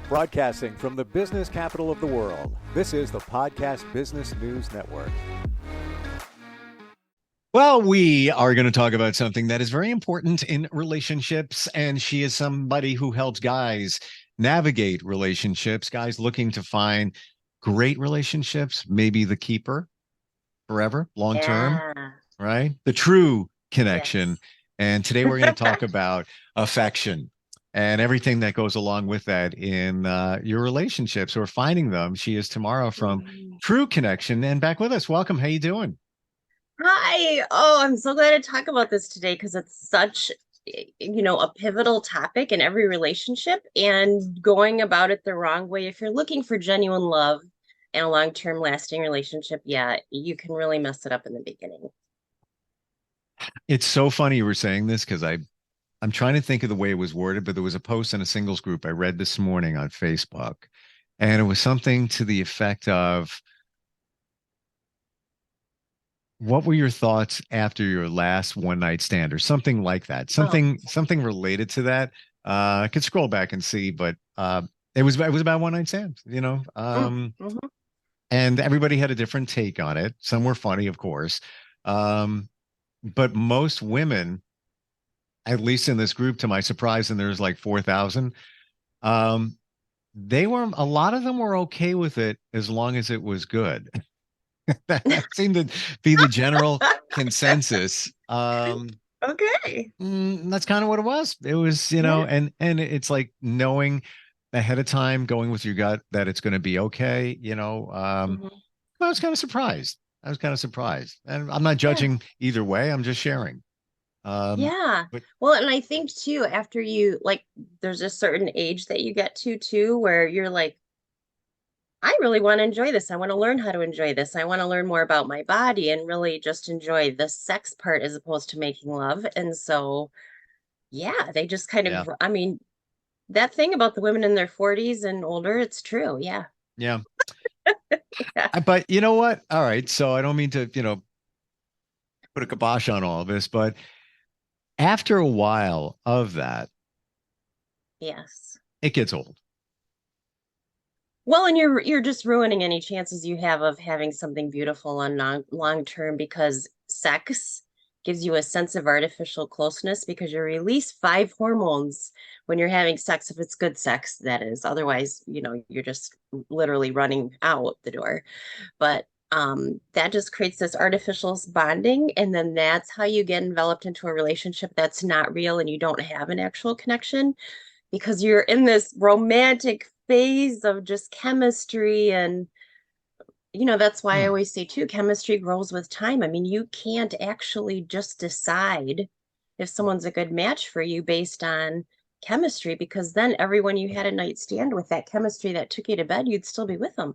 Broadcasting from the business capital of the world, this is the Podcast Business News Network. Well, we are going to talk about something that is very important in relationships, and she is somebody who helps guys navigate relationships, guys looking to find great relationships, maybe the keeper forever, long term, Yeah. right? The true connection. Yes. And today we're going to talk about affection and everything that goes along with that in your relationships or finding them. She is Tamara from True Connection and back with us. Welcome. How you doing? Hi. Oh, I'm so glad to talk about this today because it's such, a pivotal topic in every relationship and going about it the wrong way. If you're looking for genuine love and a long-term lasting relationship, yeah, you can really mess it up in the beginning. It's so funny you were saying this because I'm trying to think of the way it was worded, but there was a post in a singles group I read this morning on Facebook, and it was something to the effect of, what were your thoughts after your last one night stand or something like that? Something related to that. I could scroll back and see, but it was about one night stands, Mm-hmm. and everybody had a different take on it. Some were funny, of course. But most women, at least in this group, to my surprise, and there's like 4,000, a lot of them were okay with it as long as it was good. That seemed to be the general consensus. Okay. That's kind of what it was. It was, Yeah. and it's like knowing ahead of time, going with your gut that it's going to be okay. Mhm. I was kind of surprised. And I'm not Yeah. judging either way. I'm just sharing. Yeah. But Well, and I think too, after you there's a certain age that you get to too, where you're like, I really want to enjoy this. I want to learn how to enjoy this. I want to learn more about my body and really just enjoy the sex part as opposed to making love. And so, yeah, they just kind yeah, of, I mean, that thing about the women in their 40s and older, it's true. Yeah. yeah. Yeah. But you know what? All right. So I don't mean to, put a kibosh on all of this, but after a while of that, Yes. it gets old. Well, and you're just ruining any chances you have of having something beautiful on long term because sex gives you a sense of artificial closeness because you release five hormones when you're having sex, if it's good sex, that is. Otherwise, you're just literally running out the door. But that just creates this artificial bonding, and then that's how you get enveloped into a relationship that's not real and you don't have an actual connection because you're in this romantic phase of just chemistry. And that's why I Hmm. always say too, chemistry grows with time. I mean, you can't actually just decide if someone's a good match for you based on chemistry, because then everyone you had a night stand with, that chemistry that took you to bed, you'd still be with them.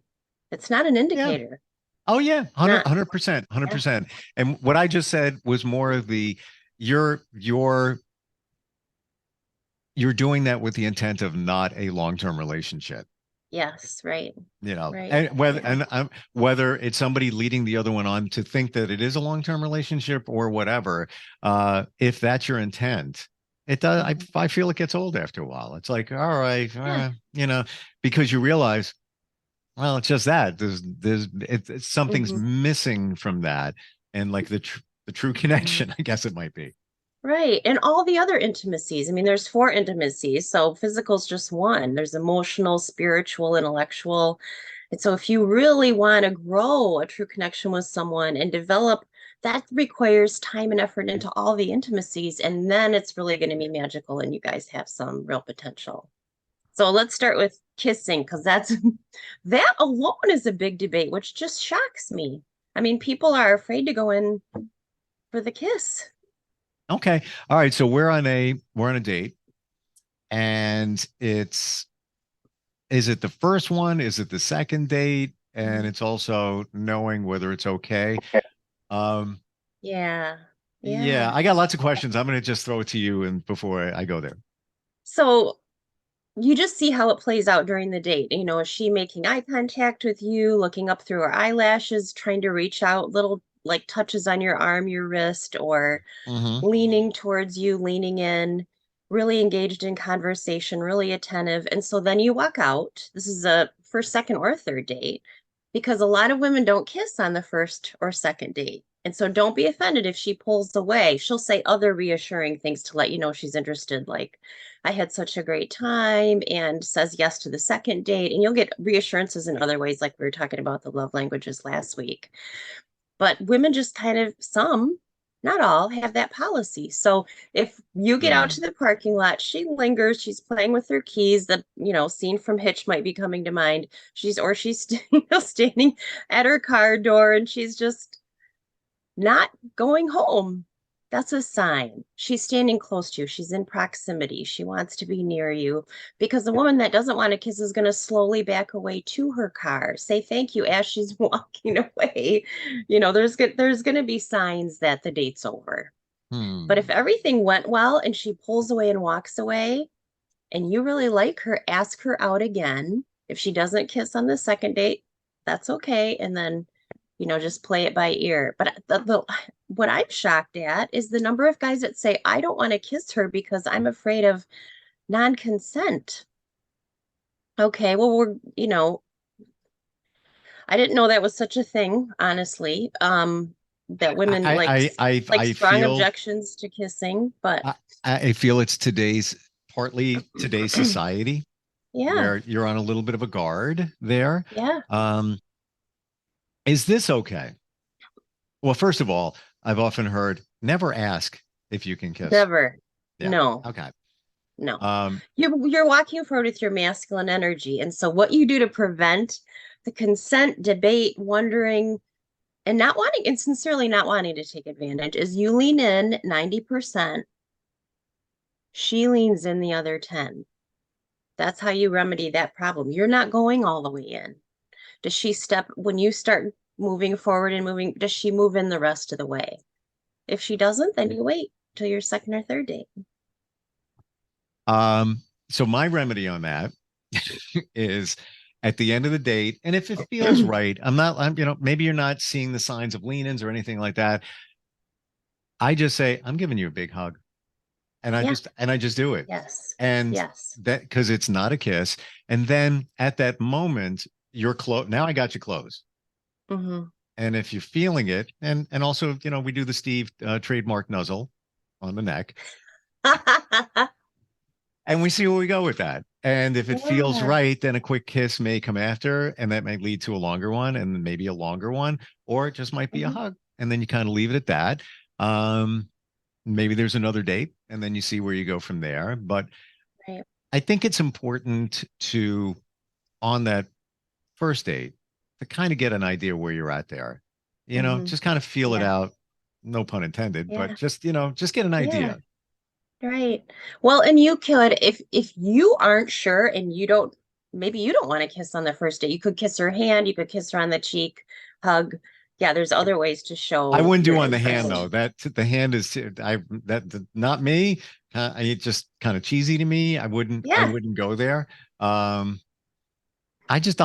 It's not an Yeah. indicator. Oh yeah. Not 100%, Yeah. 100%. And what I just said was more of the, you're you're doing that with the intent of not a long-term relationship. Yes, right. Right. And whether Yeah. whether it's somebody leading the other one on to think that it is a long-term relationship or whatever, if that's your intent, it does. Mhm. I feel it gets old after a while. It's like, all right, Yeah. because you realize, well, it's just that something's Hmm. missing from that, and like the true Hmm. connection, I guess it might be. Right. And all the other intimacies. I mean, there's four intimacies. So physical is just one. There's emotional, spiritual, intellectual. And so if you really want to grow a true connection with someone and develop, that requires time and effort into all the intimacies. And then it's really going to be magical and you guys have some real potential. So let's start with kissing, because that alone is a big debate, which just shocks me. I mean, people are afraid to go in for the kiss. Okay, all right. So we're on a date, and is it the first one? Is it the second date? And it's also knowing whether it's okay. Um, Yeah. yeah, Yeah. I got lots of questions. I'm going to just throw it to you and before I go there. So you just see how it plays out during the date. Is she making eye contact with you, looking up through her eyelashes, trying to reach out, little like touches on your arm, your wrist, or Hmm. leaning towards you, leaning in, really engaged in conversation, really attentive. And so then you walk out. This is a first, second, or third date because a lot of women don't kiss on the first or second date. And so don't be offended if she pulls away. She'll say other reassuring things to let you know she's interested, like, I had such a great time, and says yes to the second date. And you'll get reassurances in other ways, like we were talking about the love languages last week. But women just kind of, some, not all, have that policy. So if you get out Yeah. to the parking lot, she lingers, she's playing with her keys. The, scene from Hitch might be coming to mind. She's standing at her car door and she's just not going home. That's a sign. She's standing close to you. She's in proximity. She wants to be near you, because the woman that doesn't want to kiss is going to slowly back away to her car, say thank you as she's walking away. There's going to be signs that the date's over. But if everything went well and she pulls away and walks away and you really like her, ask her out again. If she doesn't kiss on the second date, that's okay. And then just play it by ear. But what I'm shocked at is the number of guys that say, I don't want to kiss her because I'm afraid of non-consent. Okay, well, I didn't know that was such a thing, honestly. That women I strong feel objections to kissing, but I feel it's partly today's society yeah, where you're on a little bit of a guard there. yeah, Is this okay? Well, first of all, I've often heard never ask if you can kiss. never. Yeah. No. Okay. No. You're walking forward with your masculine energy. And so what you do to prevent the consent debate, wondering, and not wanting, and sincerely not wanting to take advantage, is you lean in 90%. She leans in the other 10. That's how you remedy that problem. You're not going all the way in. Does she step, when you start moving forward and moving, does she move in the rest of the way? If she doesn't, then you wait till your second or third date. So my remedy on that is at the end of the date, and if it feels right, maybe you're not seeing the signs of lean-ins or anything like that. I just say, I'm giving you a big hug. And I just do it. Yes. And yes. that, because it's not a kiss. And then at that moment, you're close. Now I got you close. Mm-hmm. And if you're feeling it, and also, we do the Steve trademark nuzzle on the neck. And we see where we go with that. And if it feels right, then a quick kiss may come after, and that might lead to a longer one, and maybe a longer one, or it just might be a hug. And then you kind of leave it at that. Maybe there's another date, and then you see where you go from there. But right. I think it's important to, on that first date, to kind of get an idea where you're at there. Just kind of feel it out. No pun intended, but just get an idea. Right. Well, and you could, if you aren't sure and maybe you don't want to kiss on the first date, you could kiss her hand, you could kiss her on the cheek, hug. Yeah, there's other ways to show. I wouldn't do on the hand though. That the hand is not me. It's just kind of cheesy to me. I wouldn't go there. The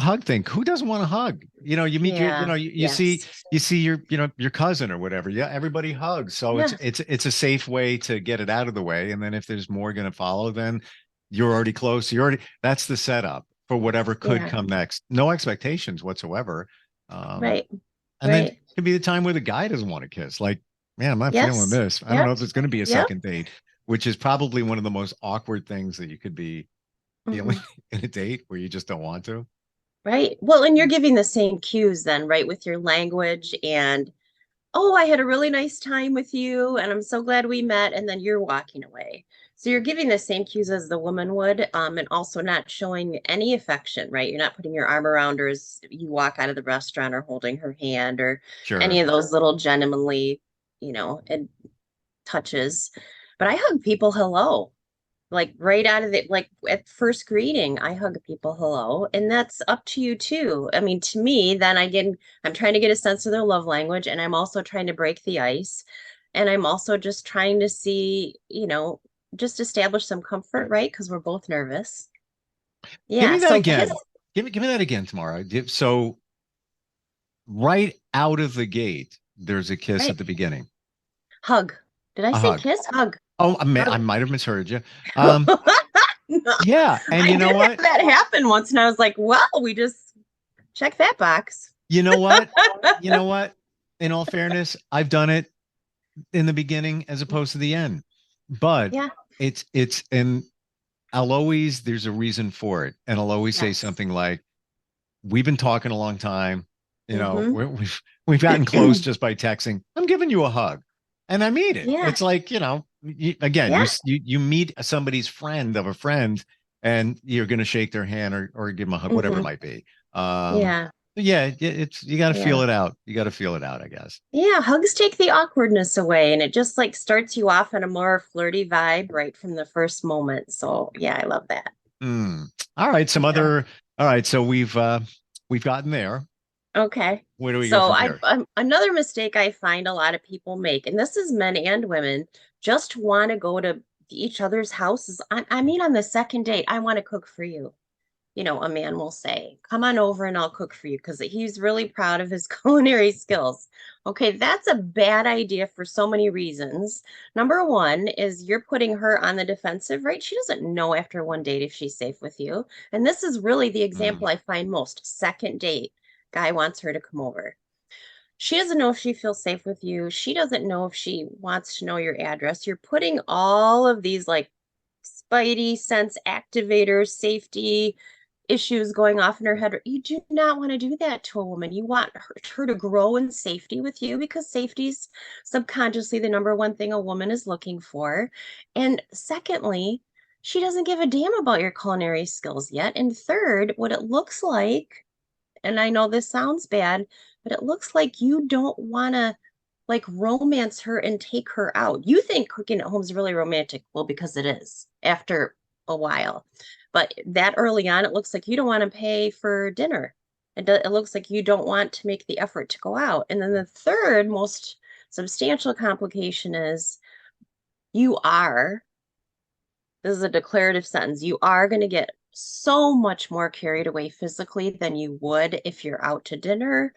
hug thing. Who doesn't want a hug? You meet you see your cousin or whatever. Yeah, everybody hugs. So it's a safe way to get it out of the way. And then if there's more going to follow, then you're already close. That's the setup for whatever could come next. No expectations whatsoever. Right. And then it could be the time where the guy doesn't want to kiss. Like, man, I'm not feeling this. I don't know if there's going to be a second date, which is probably one of the most awkward things that you could be feeling in a date where you just don't want to. Right. Well, and you're giving the same cues then, right? With your language and, oh, I had a really nice time with you and I'm so glad we met. And then you're walking away. So you're giving the same cues as the woman would, and also not showing any affection, right? You're not putting your arm around her as you walk out of the restaurant, or holding her hand, or any of those little gentlemanly, and touches. But I hug people hello. Like right out of it, like at first greeting, I hug people hello, and that's up to you too. I mean, to me, then I'm trying to get a sense of their love language, and I'm also trying to break the ice, and I'm also just trying to see, just establish some comfort, right? Because we're both nervous. Yeah. Give me that again. Give me that again, Tamara. So right out of the gate, there's a kiss at the beginning. Hug. Did I A say hug. kiss? Hug. Oh, I Hug. might have misheard you. No, Yeah, and I you know did have what? that happen once, and I was like, well, we just checked that box. You know what? You know what? In all fairness, I've done it in the beginning as opposed to the end. But Yeah. and I'll always there's a reason for it. And I'll always say Yes. something like, we've been talking a long time. You know, Mm-hmm. we've gotten close just by texting. I'm giving you a hug. And I mean it. Yeah. It's like, again, Yeah. you meet somebody's friend of a friend and you're going to shake their hand or give them a hug, whatever it Mm-hmm. might be. Um, Yeah. yeah, it's you got to feel Yeah. it out. You got to feel it out, I guess. Yeah. Hugs take the awkwardness away, and it just like starts you off on a more flirty vibe right from the first moment. So yeah, I love that. Mm. All right, Yeah. all right, so we've gotten there. Okay. Where do we go So from here? another mistake I find a lot of people make, and this is men and women, just want to go to each other's houses. I mean, on the second date, I want to cook for you. A man will say, come on over and I'll cook for you because he's really proud of his culinary skills. Okay, that's a bad idea for so many reasons. Number one is you're putting her on the defensive, right? She doesn't know after one date if she's safe with you. And this is really the Mm, example I find most. Second date, guy wants her to come over. She doesn't know if she feels safe with you. She doesn't know if she wants to know your address. You're putting all of these like spidey sense activators, safety issues going off in her head. You do not want to do that to a woman. You want her to grow in safety with you because safety's subconsciously the number one thing a woman is looking for. And secondly, she doesn't give a damn about your culinary skills yet. And third, what it looks like, and I know this sounds bad, but it looks like you don't want to like romance her and take her out. You think cooking at home is really romantic. Well, because it is after a while. But that early on, it looks like you don't want to pay for dinner. It looks like you don't want to make the effort to go out. And then the third most substantial complication is you are, this is a declarative sentence, you are going to get so much more carried away physically than you would if you're out to dinner,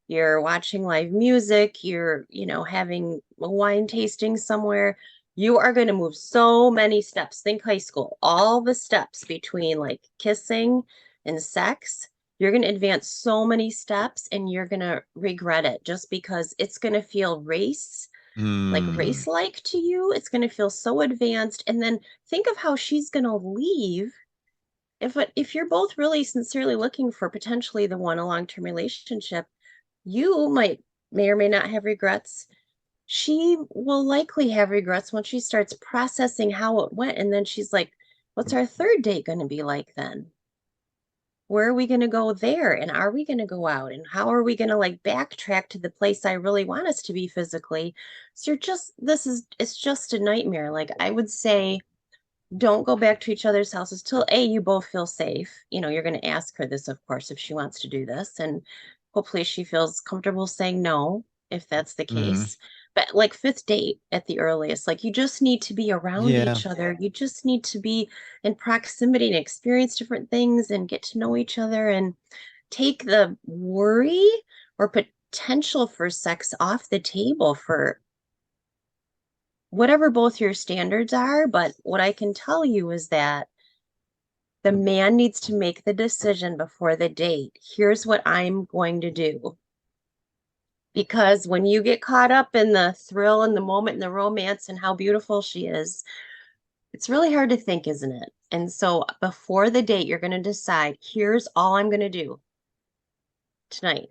you're watching live music, you're, having a wine tasting somewhere. You are going to move so many steps. Think high school, all the steps between like kissing and sex. You're going to advance so many steps and you're going to regret it just because it's going to feel mm, race-like to you. It's going to feel so advanced. And then think of how she's going to leave if you're both really sincerely looking for potentially the one a long-term relationship. You may or may not have regrets. She will likely have regrets when she starts processing how it went. And then she's like, what's our third date going to be like then? Where are we going to go there? And are we going to go out? And how are we going to like backtrack to the place I really want us to be physically? So it's just a nightmare. Like I would say, don't go back to each other's houses till you both feel safe. You're going to ask her this, of course, if she wants to do this, and hopefully she feels comfortable saying no if that's the mm. case. But like fifth date at the earliest, like you just need to be around Yeah. each other. You just need to be in proximity and experience different things and get to know each other and take the worry or potential for sex off the table for whatever both your standards are. But what I can tell you is that the man needs to make the decision before the date. Here's what I'm going to do. Because when you get caught up in the thrill and the moment and the romance and how beautiful she is, it's really hard to think, isn't it? And so before the date, you're going to decide, here's all I'm going to do tonight.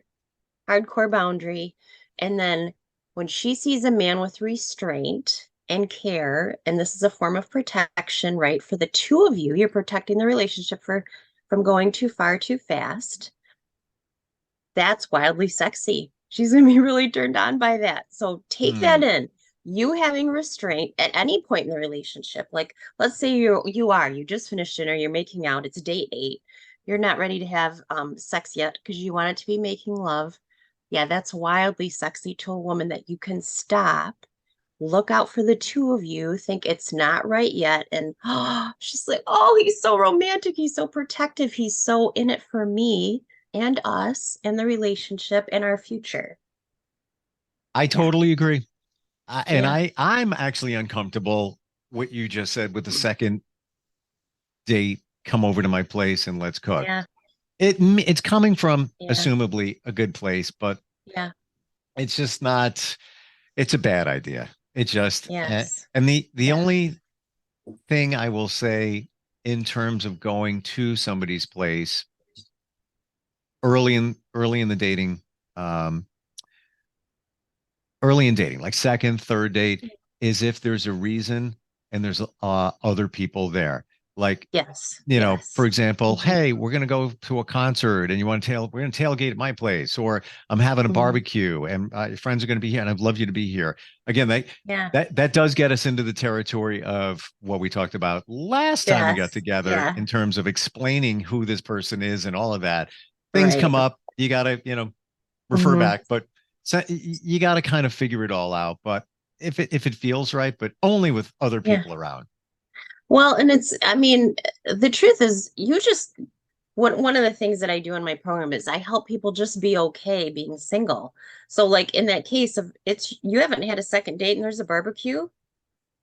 Hardcore boundary. And then when she sees a man with restraint and care, and this is a form of protection, right? For the two of you, you're protecting the relationship from going too far too fast. That's wildly sexy. She's going to be really turned on by that. So take Mm. that in. You having restraint at any point in the relationship. Like let's say you just finished dinner, you're making out, it's date 8. You're not ready to have sex yet because you want it to be making love. Yeah, that's wildly sexy to a woman that you can stop, look out for the two of you, think it's not right yet. And she's like, oh, he's so romantic. He's so protective. He's so in it for me and us and the relationship and our future. I Yeah. totally agree. I'm actually uncomfortable what you just said with the second date, come over to my place and let's cook. Yeah. It's coming from Yeah. assumably a good place, but Yeah. it's just not, it's a bad idea. It just, Yes. and the Yeah. only thing I will say in terms of going to somebody's place early in the dating, um, early in dating, like second, third date, is if there's a reason and there's other people there. Like, Yes. for Yes. example, Hmm. hey, we're gonna go to a concert and you want to we're gonna tailgate at my place, or I'm having a Hmm. barbecue and your friends are gonna be here and I'd love you to be here. Again, Yeah. that does get us into the territory of what we talked about last time we got Yes. together Yeah. in terms of explaining who this person is and all of that. Things Right. come up, you gotta, refer Hmm. back, but so you got to kind of figure it all out. But if it feels right, but only with other Yeah. people around. Well, and I mean, the truth is, one of the things that I do in my program is I help people just be okay being single. So, like in that case of it's you haven't had a second date and there's a barbecue,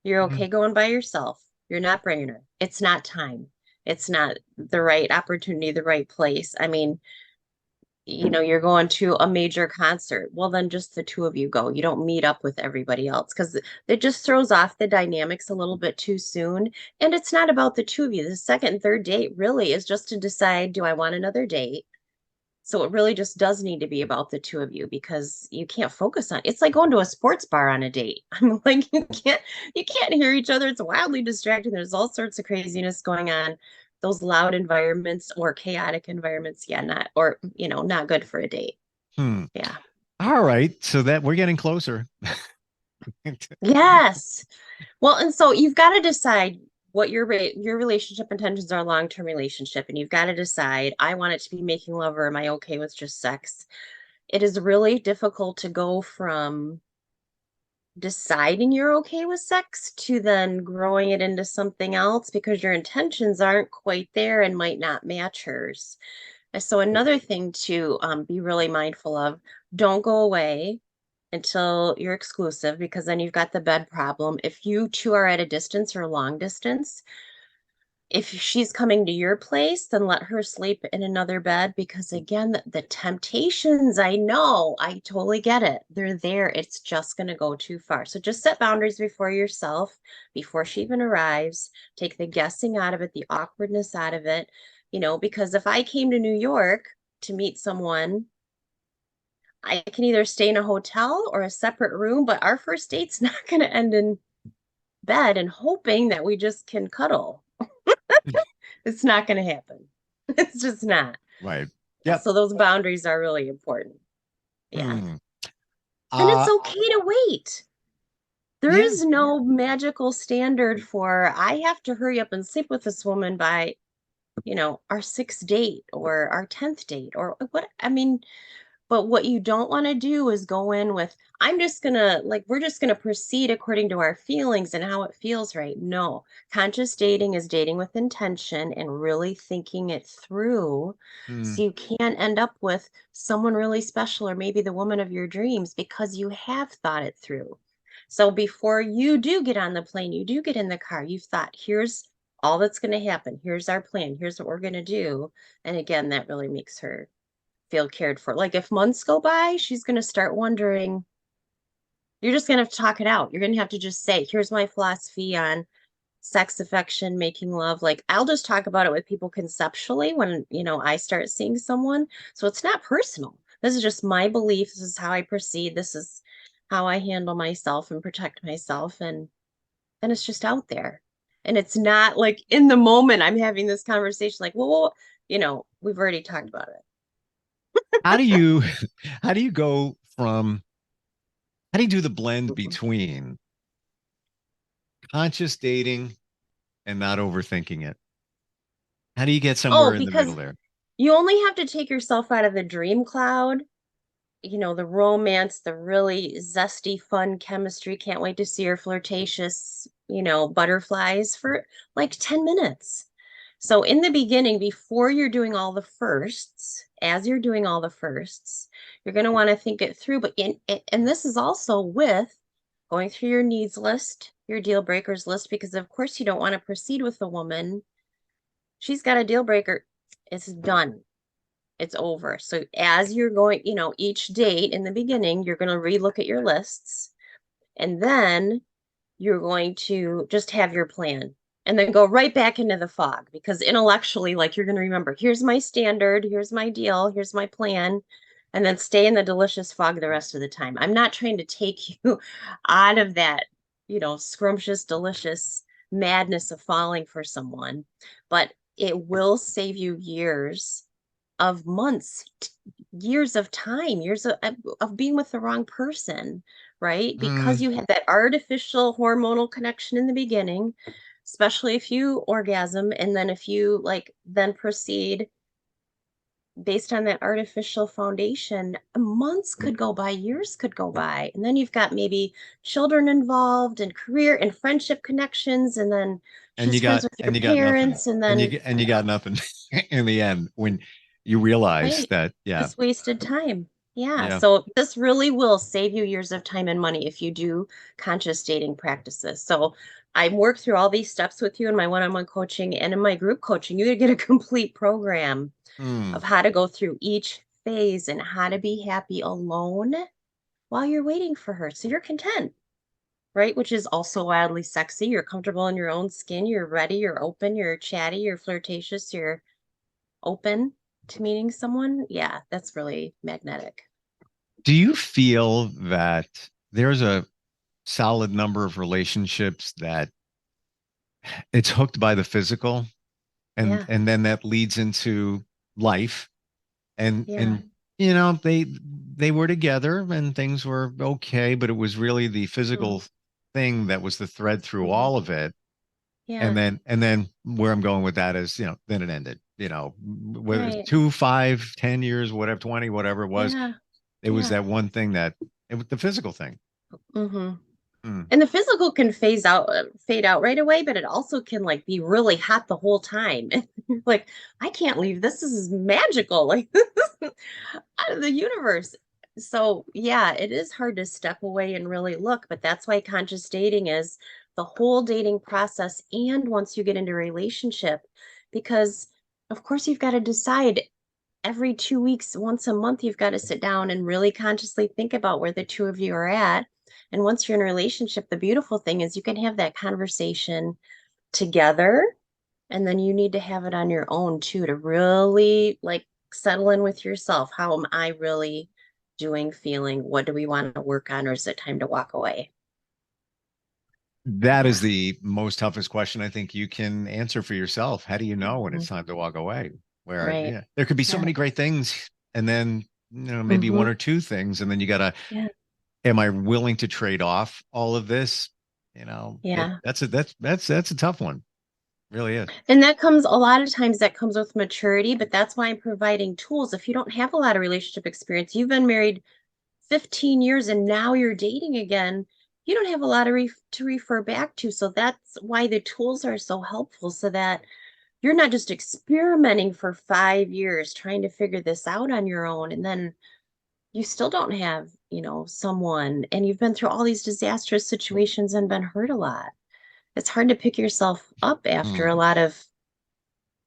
you're Mhm. okay going by yourself. You're not bringing her. It's not time. It's not the right opportunity, the right place. I mean, you're going to a major concert. Well, then just the two of you go. You don't meet up with everybody else because it just throws off the dynamics a little bit too soon. And it's not about the two of you. The second and third date really is just to decide, do I want another date? So it really just does need to be about the two of you because you can't focus on it's like going to a sports bar on a date. I'm like you can't hear each other. It's wildly distracting. There's all sorts of craziness going on. Those loud environments or chaotic environments, yeah, not good for a date. Hmm. Yeah. All right. So that we're getting closer. Yes. Well, and so you've got to decide what your relationship intentions are long-term relationship, and you've got to decide, I want it to be making love or am I okay with just sex? It is really difficult to go from deciding you're okay with sex to then growing it into something else because your intentions aren't quite there and might not match hers. So another thing to be really mindful of, don't go away until you're exclusive because then you've got the bed problem. If you two are at a distance or long distance, if she's coming to your place, then let her sleep in another bed because again, the temptations, I totally get it. They're there. It's just going to go too far. So just set boundaries before yourself, before she even arrives. Take the guessing out of it, the awkwardness out of it, because if I came to New York to meet someone, I can either stay in a hotel or a separate room, but our first date's not going to end in bed and hoping that we just can cuddle. It's not going to happen. It's just not. Right. Yeah, Yep. so those boundaries are really important. Yeah. Hmm. And it's Uh, okay to wait. There yeah. is no magical standard for I have to hurry up and sleep with this woman by, our sixth date or our 10th date or what. I mean, but what you don't want to do is go in with, we're just going to proceed according to our feelings and how it feels right. No, conscious dating is dating with intention and really thinking it through. Hmm. So you can end up with someone really special or maybe the woman of your dreams because you have thought it through. So before you do get on the plane, you do get in the car, you've thought, here's all that's going to happen. Here's our plan. Here's what we're going to do. And again, that really makes her feel cared for. Like if months go by, she's going to start wondering, you're just going to have to talk it out. You're going to have to just say, here's my philosophy on sex, affection, making love. Like I'll just talk about it with people conceptually when, I start seeing someone. So it's not personal. This is just my belief. This is how I proceed. This is how I handle myself and protect myself. And it's just out there. And it's not like in the moment I'm having this conversation, like, well, we've already talked about it. How do you how do you go from how do you do the blend Mhm. between conscious dating and not overthinking it? How do you get Oh, somewhere in the middle because there? you only have to take yourself out of the dream cloud, the romance, the really zesty, fun chemistry. Can't wait to see her flirtatious, butterflies for like 10 minutes. So, in the beginning, before you're doing all the firsts, as you're doing all the firsts, you're going to want to think it through. And this is also with going through your needs list, your deal breakers list, because of course you don't want to proceed with a woman. She's got a deal breaker. It's done. It's over. So as you're going, each date in the beginning, you're going to relook at your lists, and then you're going to just have your plan and then go right back into the fog, because intellectually, like, you're going to remember, here's my standard, here's my deal, here's my plan, and then stay in the delicious fog the rest of the time. I'm not trying to take you out of that, scrumptious, delicious madness of falling for someone, but it will save you years of months, years of time, years of being with the wrong person, right? Because you had that artificial hormonal connection in the beginning, especially if you orgasm, and then if you like then proceed based on that artificial foundation, months could go by, years could go by, and then you've got maybe children involved and career and friendship connections, and then and she's friends with your you got nothing, parents, and then and you got nothing in the end when you realize right, that, yeah, just wasted time. Yeah, yeah. so this really will save you years of time and money if you do conscious dating practices. So I work through all these steps with you in my one-on-one coaching and in my group coaching. You get a complete program Mm. of how to go through each phase and how to be happy alone while you're waiting for her. So you're content, right? Which is also wildly sexy. You're comfortable in your own skin. You're ready. You're open. You're chatty. You're flirtatious. You're open to meeting someone. Yeah, that's really magnetic. Do you feel that there's a solid number of relationships that it's hooked by the physical, Yeah. and then that leads into life, Yeah. and they were together and things were okay, but it was really the Mm, physical thing that was the thread through mhm. all of it. And Yeah. then where I'm going with that is, then it ended, whether Right. 2, 5, 10 years, whatever, 20, whatever it was. Yeah. It was Yeah. that one thing, that it was the physical thing. hmm Mm. And the physical can fade out right away, but it also can like be really hot the whole time. Like, I can't leave. This is magical. Like, this is out of the universe. So yeah, it is hard to step away and really look, but that's why conscious dating is the whole dating process. And once you get into a relationship, because of course you've got to decide every 2 weeks, once a month, you've got to sit down and really consciously think about where the two of you are at. And once you're in a relationship, the beautiful thing is you can have that conversation together. And then you need to have it on your own too, to really like settle in with yourself. How am I really doing, feeling? What do we want to work on? Or is it time to walk away? That is Yeah. the most toughest question I think you can answer for yourself. How do you know when it's Mhm. time to walk away? Where, Right. yeah, there could be so Yeah. many great things, and then, maybe hmm one or two things, and then you gotta, Yeah. am I willing to trade off all of this? Yeah. That's a tough one. Really is. And that comes a lot of times that comes with maturity, but that's why I'm providing tools. If you don't have a lot of relationship experience, you've been married 15 years and now you're dating again, you don't have a lot of to refer back to. So that's why the tools are so helpful, so that you're not just experimenting for 5 years trying to figure this out on your own. And then you still don't have, someone, and you've been through all these disastrous situations and been hurt a lot. It's hard to pick yourself up after a Mm. lot of,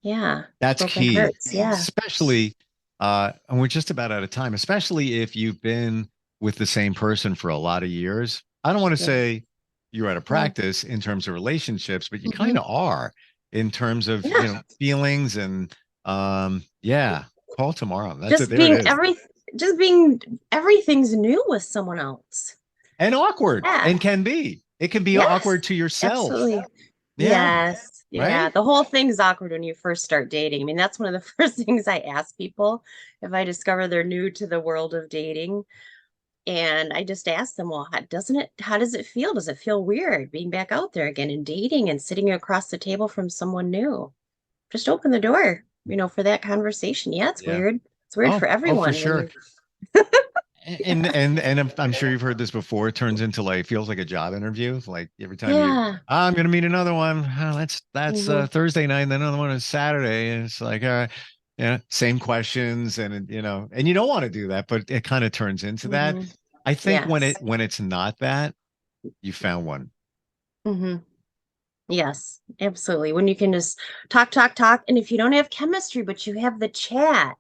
yeah, That's broken key, hearts. Yeah. especially, and we're just about out of time, especially if you've been with the same person for a lot of years. I don't want to Yeah. say you're out of Yeah. practice in terms of relationships, but you kind hmm of are in terms of, Yeah. feelings and, yeah, call tomorrow. That's it. Just There it being is. everything's new with someone else. And awkward, Yeah. and can be. It can be Yes. awkward to yourself. Absolutely. Yeah. Yes. Yeah. Right. The whole thing's awkward when you first start dating. I mean, that's one of the first things I ask people if I discover they're new to the world of dating. And I just ask them, well, how does it feel? Does it feel weird being back out there again and dating and sitting across the table from someone new? Just open the door, for that conversation. Yeah, it's Yeah. weird. It's weird Oh, for oh, for everyone when sure. you, And I'm sure you've heard this before. It turns into, like, feels like a job interview. Like every time yeah. I'm going to meet another one. That's hmm Thursday night, and then another one is Saturday, and it's like, yeah, same questions, and and you don't want to do that, but it kind of turns into that. hmm I think when Yes. it's not that, you found one. Mm-hmm. Yes, absolutely. When you can just talk, and if you don't have chemistry, but you have the chat,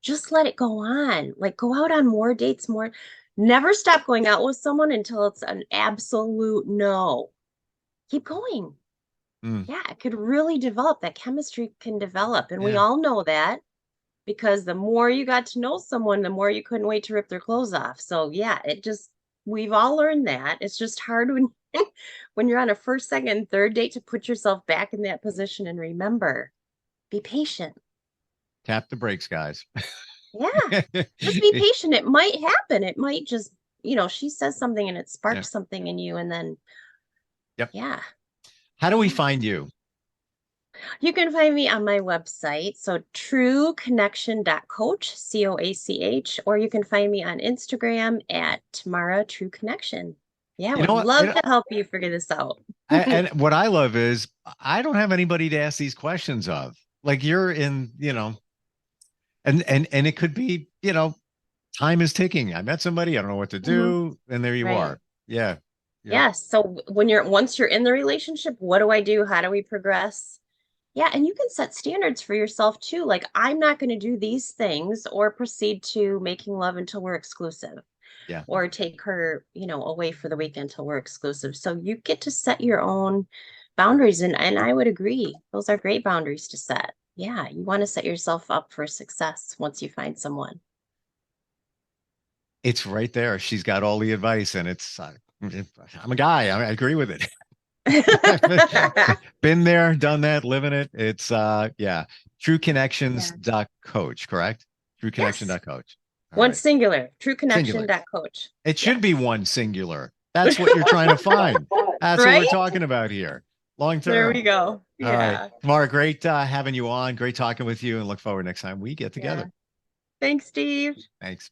just let it go on. Like go out on more dates, more. Never stop going out with someone until it's an absolute no. Keep going. Mm, Yeah, it could really develop. That chemistry can develop. And we yeah. all know that because the more you got to know someone, the more you couldn't wait to rip their clothes off. So yeah, we've all learned that. It's just hard when when you're on a first, second, third date to put yourself back in that position and remember, be patient. Tap the brakes, guys. Yeah. Just be patient. It might happen. It might just, she says something and it Yeah. sparks something in you and then Yep. yeah. How do we find you? You can find me on my website, so trueconnection.coach, COACH, or you can find me on Instagram at Tamara True Connection. Yeah, You would know what? love to help you figure this out. And what I love is I don't have anybody to ask these questions of. Like you're in, and it could be, time is ticking. I met somebody, I don't know what to Mhm. do, and there you Right. are. Yeah. Yep. Yes. So once you're in the relationship, what do I do? How do we progress? Yeah, and you can set standards for yourself too. Like, I'm not going to do these things or proceed to making love until we're exclusive, Yeah. or take her, away for the weekend till we're exclusive. So you get to set your own boundaries. And I would agree. Those are great boundaries to set. Yeah, you want to set yourself up for success once you find someone. It's right there. She's got all the advice, and I'm a guy. I agree with it. Been there, done that, living it. It's yeah. Yeah. TrueConnections.coach, correct? Yes. TrueConnection.coach. All One right. singular, Singular. trueconnection.coach. It should be Yes. one singular. That's what you're trying to find. That's what we're Right? talking about here. Long There we term. go. All right. Yeah. Tamara, great having you on. Great talking with you, and look forward next time we get Yeah. together. Thanks, Steve. Thanks.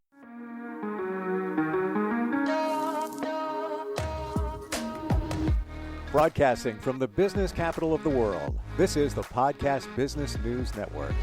Broadcasting from the business capital of the world, this is the Podcast Business News Network.